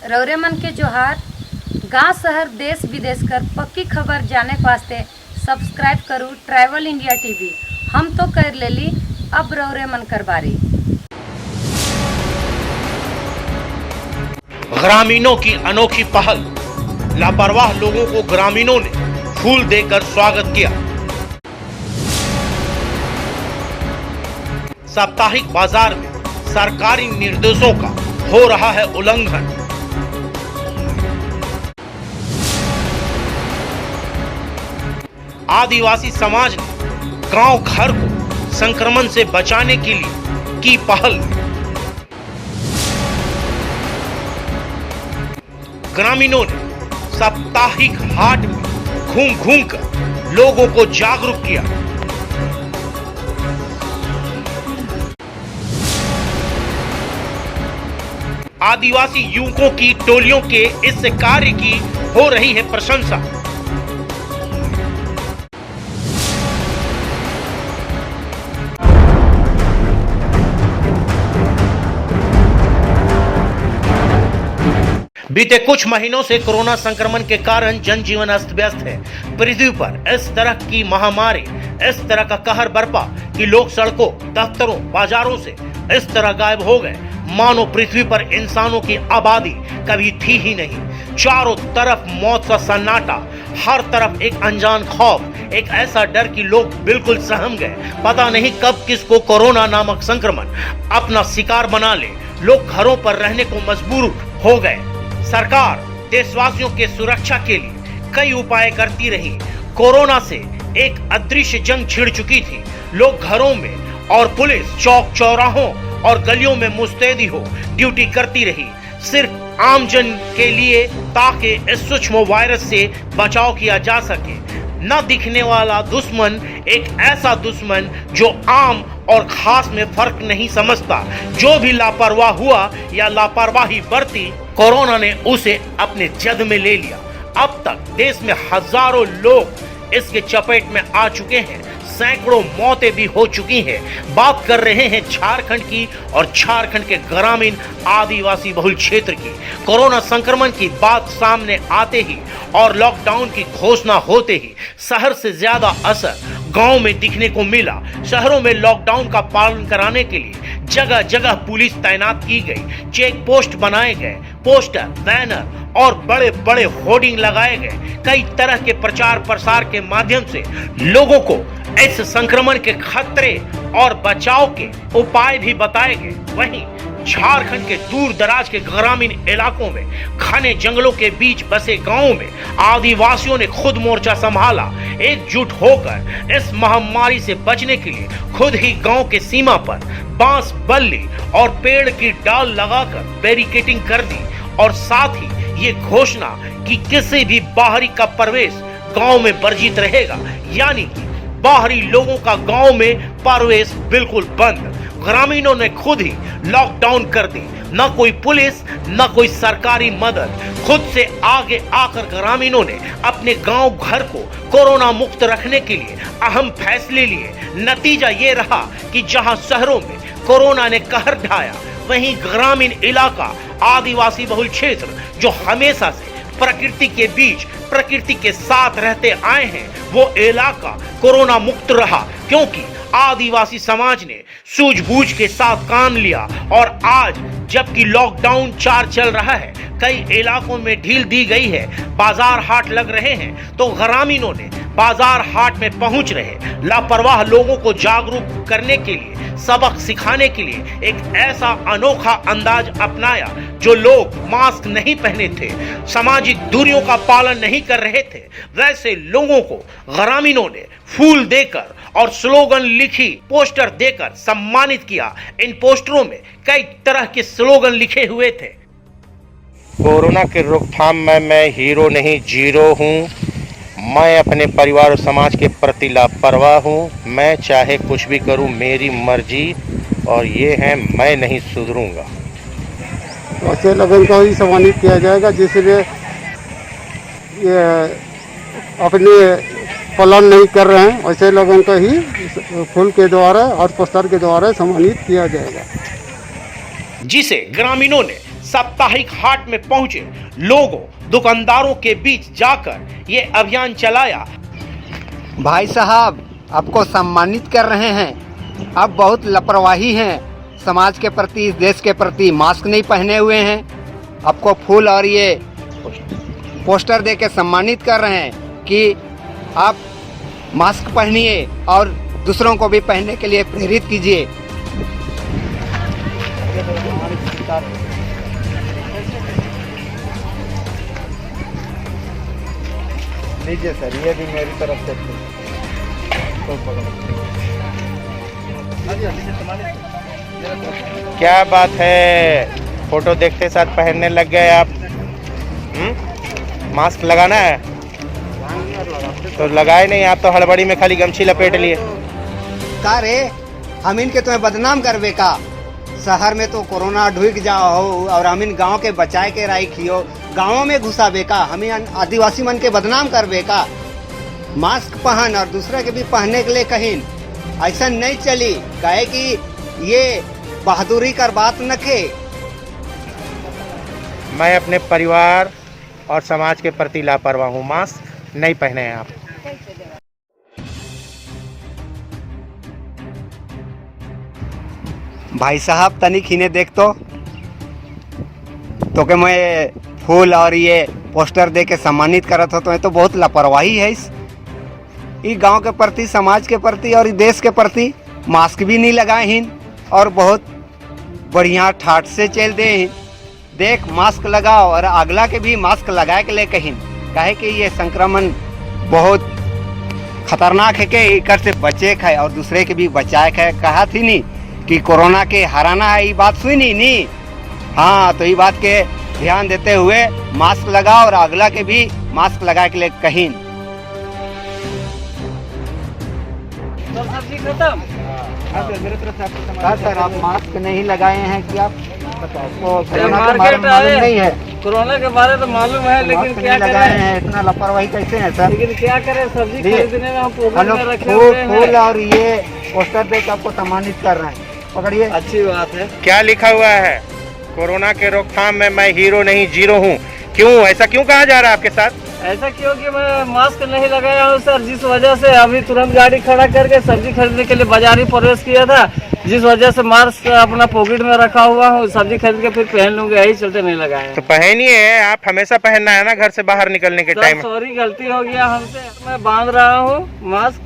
रौरे मन के जोहार। गांव शहर देश विदेश कर पक्की खबर जाने के वास्ते सब्सक्राइब करूँ ट्रैवल इंडिया टीवी। हम तो कर लेली, अब रौरे मन कर बारी। ग्रामीणों की अनोखी पहल, लापरवाह लोगों को ग्रामीणों ने फूल देकर स्वागत किया। साप्ताहिक बाजार में सरकारी निर्देशों का हो रहा है उल्लंघन। आदिवासी समाज ने गांव घर को संक्रमण से बचाने के लिए की पहल। ग्रामीणों ने साप्ताहिक हाट में घूम घूम कर लोगों को जागरूक किया। आदिवासी युवकों की टोलियों के इस कार्य की हो रही है प्रशंसा। बीते कुछ महीनों से कोरोना संक्रमण के कारण जनजीवन अस्त व्यस्त है। पृथ्वी पर इस तरह की महामारी, इस तरह का कहर बरपा कि लोग सड़कों, दफ्तरों, बाजारों से इस तरह गायब हो गए मानो पृथ्वी पर इंसानों की आबादी कभी थी ही नहीं। चारों तरफ मौत का सन्नाटा, हर तरफ एक अनजान खौफ, एक ऐसा डर कि लोग बिल्कुल सहम गए। पता नहीं कब किसको कोरोना नामक संक्रमण अपना शिकार बना ले। लोग घरों पर रहने को मजबूर हो गए। सरकार देशवासियों के सुरक्षा के लिए कई उपाय करती रही। कोरोना से एक अदृश्य जंग छिड़ चुकी थी। लोग घरों में और पुलिस चौक चौराहों और गलियों में मुस्तैदी हो ड्यूटी करती रही, सिर्फ आमजन के लिए, ताकि इस सूक्ष्म वायरस से बचाव किया जा सके। न दिखने वाला दुश्मन एक ऐसा दुश्मन जो आम और खास में फर्क नहीं समझता। जो भी लापरवाह हुआ या लापरवाही बरती, कोरोना ने उसे अपने जद में ले लिया। अब तक देश में हजारों लोग इसके चपेट में आ चुके हैं। सैकड़ों मौतें भी हो चुकी हैं। बात कर रहे हैं झारखंड की और झारखंड के ग्रामीण आदिवासी बहुल क्षेत्र की। कोरोना संक्रमण की बात सामने आते ही और लॉकडाउन की घोषणा होते ही शहर से ज्यादा असर गांव में दिखने को मिला। शहरों में लॉकडाउन का पालन कराने के लिए जगह जगह पुलिस तैनात की गई। चेक पोस्ट बनाए गए, पोस्टर, बैनर और बड़े बड़े होर्डिंग लगाए गए। कई तरह के प्रचार प्रसार के माध्यम से लोगों को इस संक्रमण के खतरे और बचाव के उपाय भी बताए गए। वहीं झारखंड के दूर दराज के ग्रामीण इलाकों में, घने जंगलों के बीच बसे गांवों में आदिवासियों ने खुद मोर्चा संभाला। एकजुट होकर इस महामारी से बचने के लिए खुद ही गांव के सीमा पर बांस, बल्ली और पेड़ की डाल लगाकर बैरिकेडिंग कर दी और साथ ही ये घोषणा कि किसी भी बाहरी का प्रवेश गांव में वर्जित रहेगा, यानी कि बाहरी लोगों का गांव में प्रवेश बिल्कुल बंद। ग्रामीणों ने खुद ही लॉकडाउन कर दी। न कोई पुलिस, न कोई सरकारी मदद। खुद से आगे आकर ग्रामीणों ने अपने गांव घर को कोरोना मुक्त रखने के लिए अहम फैसले लिए। नतीजा ये रहा कि जहां शहरों में कोरोना ने कहर ढाया, वहीं ग्रामीण इलाका, आदिवासी बहुल क्षेत्र जो हमेशा से प्रकृति के बीच, प्रकृति के साथ रहते आए हैं, वो इलाका कोरोना मुक्त रहा। क्योंकि आदिवासी समाज ने सूझबूझ के साथ काम लिया। और आज जबकि लॉकडाउन 4 चल रहा है, कई इलाकों में ढील दी गई है, बाजार हाट लग रहे हैं, तो ग्रामीणों ने बाजार हाट में पहुंच रहे लापरवाह लोगों को जागरूक करने के लिए, सबक सिखाने के लिए एक ऐसा अनोखा अंदाज अपनाया। जो लोग मास्क नहीं पहने थे, सामाजिक दूरियों का पालन नहीं कर रहे थे, वैसे लोगों को ग्रामीणों ने फूल देकर और स्लोगन लिखी पोस्टर देकर सम्मानित किया। इन पोस्टरों में कई तरह के स्लोगन लिखे हुए थे। कोरोना के रोकथाम में मैं हीरो नहीं जीरो हूँ। मैं अपने परिवार और समाज के प्रति लापरवाह हूँ। मैं चाहे कुछ भी करूँ, मेरी मर्जी, और ये है मैं नहीं सुधरूंगा। तो ऐसे लोगों को ही सम्मानित किया जाएगा जिसलिए ये अपने पालन नहीं कर रहे हैं, ऐसे लोगों को ही फूल के द्वारा और पोस्टर के द्वारा सम्मानित किया जाएगा, जिसे ग्रामीणों ने साप्ताहिक हाट में पहुंचे लोगों दुकानदारों के बीच जाकर ये अभियान चलाया। भाई साहब, आपको सम्मानित कर रहे हैं। आप बहुत लापरवाही हैं समाज के प्रति, इस देश के प्रति। मास्क नहीं पहने हुए हैं, आपको फूल और ये पोस्टर दे के सम्मानित कर रहे हैं कि आप मास्क पहनिए और दूसरों को भी पहनने के लिए प्रेरित कीजिए। लीजिए सर, ये भी मेरी तरफ से क्या बात है, फोटो देखते साथ पहनने लग गए आप। मास्क लगाना है तो लगाए नहीं, आप तो हड़बड़ी में खाली गमछी लपेट लिए। का रे, हम इनके तुम्हें बदनाम करवे का? शहर में तो कोरोना ढुक जाओ और हम इन गाँव के बचाए के राखियो, गाँवों में घुसावे का? हमें आदिवासी मन के बदनाम करवे का? मास्क पहन और दूसरे के भी पहनने के लिए कहीं ऐसा नहीं चली, कहे कि ये बहादुरी कर बात न खे। मैं अपने परिवार और समाज के प्रति लापरवाह हूँ। मास्क नहीं पहने हैं आप। भाई साहब, तनिक हिने देख तो के मैं फूल और ये पोस्टर दे के सम्मानित करत हो, तो बहुत लापरवाही है इस गांव के प्रति, समाज के प्रति और देश के प्रति। मास्क भी नहीं लगाए हिन और बहुत बढ़िया ठाट से चल दे हिन। देख, मास्क लगाओ और अगला के भी मास्क लगाए के लिए कहीं, काहे कि ये संक्रमण बहुत खतरनाक है के इकर से बचे है और दूसरे के भी बचाए है। कहा थी नहीं कि कोरोना के हराना है, ये बात सुनी नहीं? हाँ, तो ये बात के ध्यान देते हुए मास्क लगाओ और अगला के भी मास्क लगाए के लिए कहीं। सब्जी खत्म। सर, आप मास्क नहीं लगाए हैं कि आप आपको कोरोना के बारे मार्केट में मालूम नहीं है? कोरोना के बारे तो मालूम है, लेकिन मास्क क्या नहीं लगाए करें? हैं, इतना लापरवाही कैसे है सर? लेकिन क्या करें, सब्जी जी। खरीदने में हम हम प्रोग्राम लोग में रखे हुए फूल हैं। और ये पोस्टर देकर आपको सम्मानित कर रहे हैं। पकड़िए। अच्छी बात है। क्या लिखा हुआ है? कोरोना के रोकथाम में मैं हीरो नहीं जीरो हूँ। क्यों, ऐसा क्यों कहा जा रहा है आपके साथ? ऐसा क्यों कि मैं मास्क नहीं लगाया हूँ सर, जिस वजह से अभी तुरंत गाड़ी खड़ा करके सब्जी खरीदने के लिए बाजार ही प्रवेश किया था, जिस वजह से मास्क अपना पॉकेट में रखा हुआ हूँ। सब्जी खरीद के फिर पहन लूंगा, यही चलते नहीं लगाया। तो पहनिए, आप हमेशा पहनना है ना घर से बाहर निकलने के टाइम। सॉरी, गलती हो गया हमसे। मैं बांध रहा हूँ मास्क,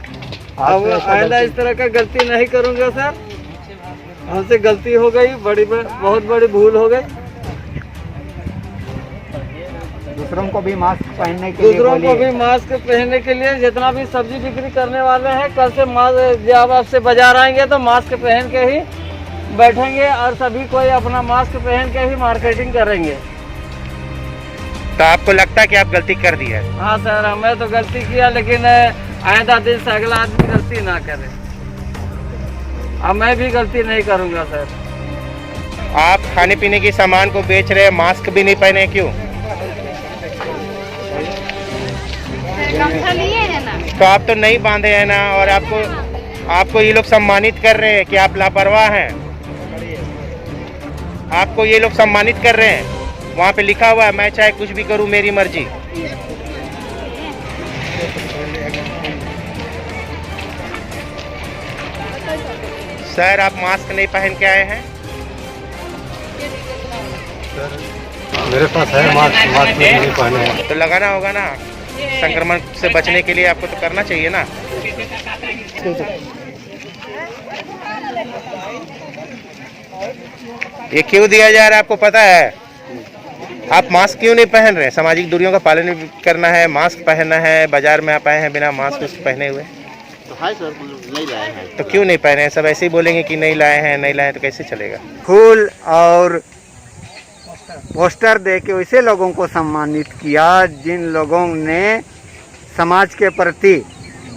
अब आइंदा इस तरह का गलती नहीं करूँगा सर। हमसे गलती हो गई, बहुत बड़ी भूल हो गई। दूसरों को भी मास्क पहनने के लिए दूसरों को बोलिए। भी मास्क पहनने के लिए, जितना भी सब्जी बिक्री करने वाले हैं, कल से मास्क, जब आपसे बाजार आएंगे तो मास्क पहन के ही बैठेंगे और सभी कोई अपना मास्क पहन के ही मार्केटिंग करेंगे। तो आपको लगता है कि आप गलती कर दी है? हाँ सर, हमें तो गलती किया, लेकिन आइंदा दिन से अगला आदमी गलती ना करे। अब मैं भी गलती नहीं करूँगा सर। आप खाने पीने की सामान को बेच रहे हैं, मास्क भी नहीं पहने, क्यों? तो आप तो नहीं बांधे हैं ना, और आपको ये लोग सम्मानित कर रहे हैं कि आप लापरवाह हैं। आपको ये लोग सम्मानित कर रहे हैं। वहाँ पे लिखा हुआ है, मैं चाहे कुछ भी करूँ, मेरी मर्जी। सर, आप मास्क नहीं पहन के आए हैं? मेरे पास है मास्क नहीं पहने हैं। तो लगाना होगा ना, संक्रमण से बचने के लिए आपको तो करना चाहिए ना। ये क्यों दिया जा रहा है आपको पता है? आप मास्क क्यों नहीं पहन रहे? सामाजिक दूरियों का पालन करना है, मास्क पहनना है। बाजार में आप आए हैं बिना मास्क पहने हुए, तो है सर, नहीं लाए हैं। तो क्यों नहीं पहने? सब ऐसे ही बोलेंगे कि नहीं लाए हैं, नहीं लाए हैं, तो कैसे चलेगा? फूल और पोस्टर दे के वैसे लोगों को सम्मानित किया जिन लोगों ने समाज के प्रति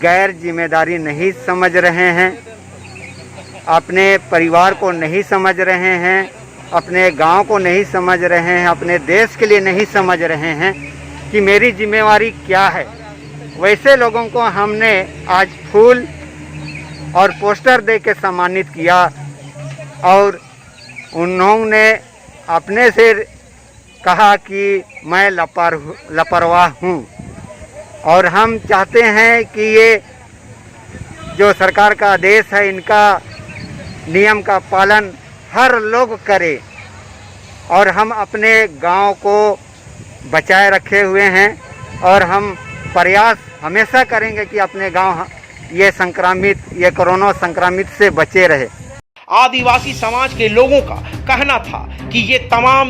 गैर जिम्मेदारी नहीं समझ रहे हैं, अपने परिवार को नहीं समझ रहे हैं, अपने गांव को नहीं समझ रहे हैं, अपने देश के लिए नहीं समझ रहे हैं कि मेरी जिम्मेवारी क्या है। वैसे लोगों को हमने आज फूल और पोस्टर दे के सम्मानित किया और उन्होंने अपने से कहा कि मैं लापरवाह हूँ और हम चाहते हैं कि ये जो सरकार का आदेश है इनका नियम का पालन हर लोग करे और हम अपने गांव को बचाए रखे हुए हैं और हम प्रयास हमेशा करेंगे कि अपने गांव ये कोरोना संक्रमित से बचे रहे। आदिवासी समाज के लोगों का कहना था कि ये तमाम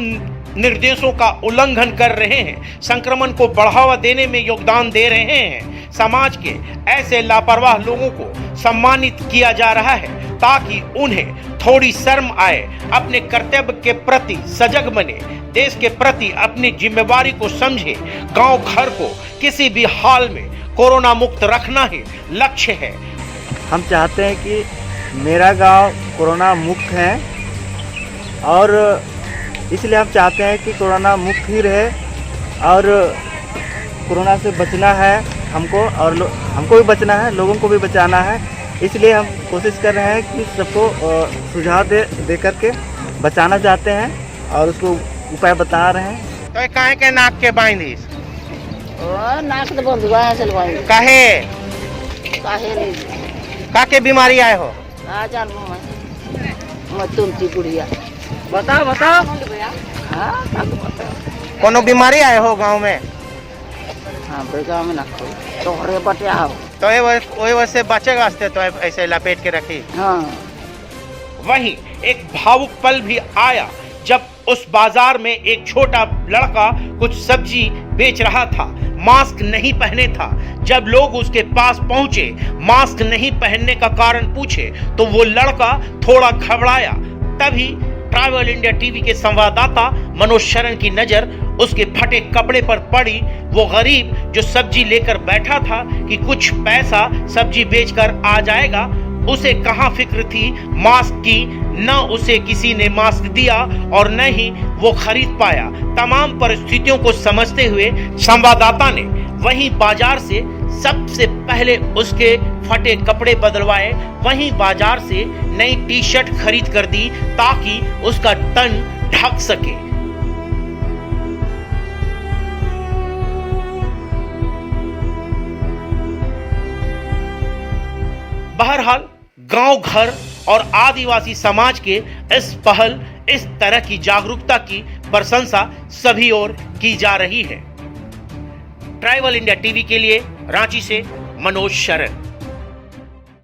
निर्देशों का उल्लंघन कर रहे हैं, संक्रमण को बढ़ावा देने में योगदान दे रहे हैं। समाज के ऐसे लापरवाह लोगों को सम्मानित किया जा रहा है ताकि उन्हें थोड़ी शर्म आए, अपने कर्तव्य के प्रति सजग बने, देश के प्रति अपनी जिम्मेवारी को समझे। गांव घर को किसी भी हाल में कोरोना मुक्त रखना ही लक्ष्य है। हम चाहते हैं कि मेरा गांव कोरोना मुक्त है और इसलिए हम चाहते हैं कि कोरोना मुक्त ही रहे और कोरोना से बचना है हमको और हमको भी बचना है, लोगों को भी बचाना है। इसलिए हम कोशिश कर रहे हैं कि सबको सुझाव दे करके बचाना चाहते हैं और उसको उपाय बता रहे हैं। तो काहे के नाक के बांधिस? नाक तो बंद हुआ है चलवाई काहे नहीं का के बीमारी आए हो? आ जान मैं तुमची बुढ़िया बताओ हाँ कोनो बीमारी आए हो गांव में? हाँ बेगा में ना तोहरे बटे आओ तो वही वजह से बचे वास्ते तो ऐसे लपेट के रखी। हाँ वहीं एक भावुक पल भी आया जब उस बाजार में एक छोटा लड़का कुछ सब्जी बेच रहा था, मास्क नहीं पहने था। जब लोग उसके पास पहुंचे, मास्क नहीं पहनने का कारण पूछे तो वो लड़का थोड़ा घबराया। तभी ट्रैवल इंडिया टीवी के संवाददाता मनोज शरण की नजर उसके फटे कपड़े पर पड़ी। वो गरीब जो सब्जी लेकर बैठा था कि कुछ पैसा सब्जी बेचकर आ जाएगा, उसे कहां फिक्र थी मास्क की। न उसे किसी ने मास्क दिया और न ही वो खरीद पाया। तमाम परिस्थितियों को समझते हुए संवाददाता ने वहीं बाजार से सबसे पहले उसके फटे कपड़े बदलवाए, वहीं बाजार से नई टी शर्ट खरीद कर दी ताकि उसका तन ढक सके। बहरहाल गांव घर और आदिवासी समाज के इस पहल, इस तरह की जागरूकता की प्रशंसा सभी ओर की जा रही है। ट्रैवल इंडिया टीवी के लिए रांची से मनोज शरण।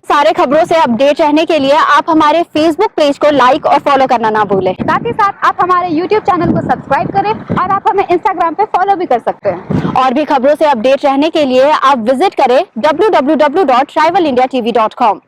सारे खबरों से अपडेट रहने के लिए आप हमारे फेसबुक पेज को लाइक और फॉलो करना ना भूलें। साथ ही साथ आप हमारे यूट्यूब चैनल को सब्सक्राइब करें और आप हमें इंस्टाग्राम पे फॉलो भी कर सकते हैं। और भी खबरों से अपडेट रहने के लिए आप विजिट करें www.travelindiatv.com।